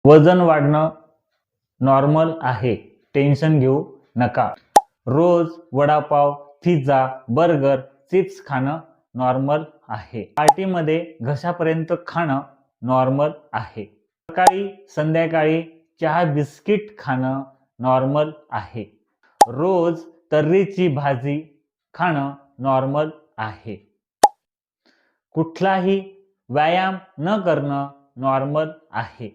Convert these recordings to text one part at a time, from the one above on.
वजन वाढणं नॉर्मल आहे, टेन्शन घेऊ नका. रोज वडापाव, पिझ्झा, बर्गर, चिप्स खाणं नॉर्मल आहे. पार्टीमध्ये घशापर्यंत खाणं नॉर्मल आहे. सकाळी संध्याकाळी चहा बिस्किट खाणं नॉर्मल आहे. रोज तर्रीची भाजी खाणं नॉर्मल आहे. कुठलाही व्यायाम न करणं नॉर्मल आहे.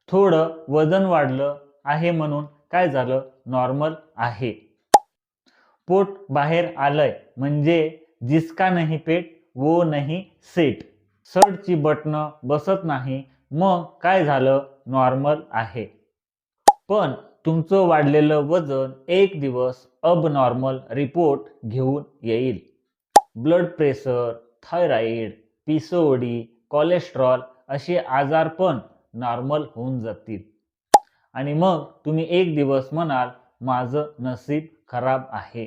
थोडं वजन वाढलं आहे म्हणून काय झालं, नॉर्मल आहे. पोट बाहेर आलंय म्हणजे जिसका नहीं पेट वो नहीं सेट. शर्टची बटणं बसत नाही मग काय झालं, नॉर्मल आहे. पण तुमचं वाढलेलं वजन एक दिवस अबनॉर्मल रिपोर्ट घेऊन येईल. Blood pressure, thyroid, PCOD, cholesterol असे आजार पण नॉर्मल होऊन जातील. आणि मग तुम्ही एक दिवस म्हणाल, माझं नशीब खराब आहे,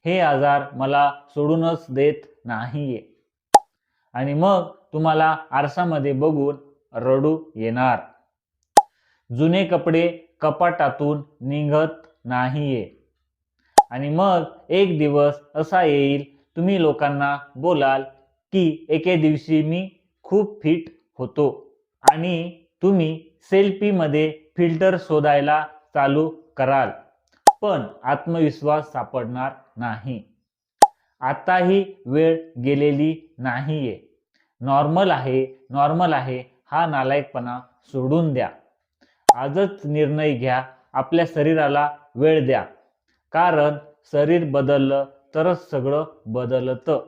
हे आजार मला सोडूनच देत नाहीये. आणि मग तुम्हाला आरशामध्ये बघून रडू येणार. जुने कपडे कपाटातून निघत नाहीये. आणि मग एक दिवस असा येईल, तुम्ही लोकांना बोलाल की एके दिवशी मी खूप फिट होतो. आणि तुम्ही सेल्फीमध्ये फिल्टर शोधायला चालू कराल, पण आत्मविश्वास सापडणार नाही. आताही वेळ गेलेली नाहीये. नॉर्मल आहे, नॉर्मल आहे हा नालायकपणा सोडून द्या. आजच निर्णय घ्या, आपल्या शरीराला वेळ द्या. कारण शरीर बदललं तरच सगळं बदलतं.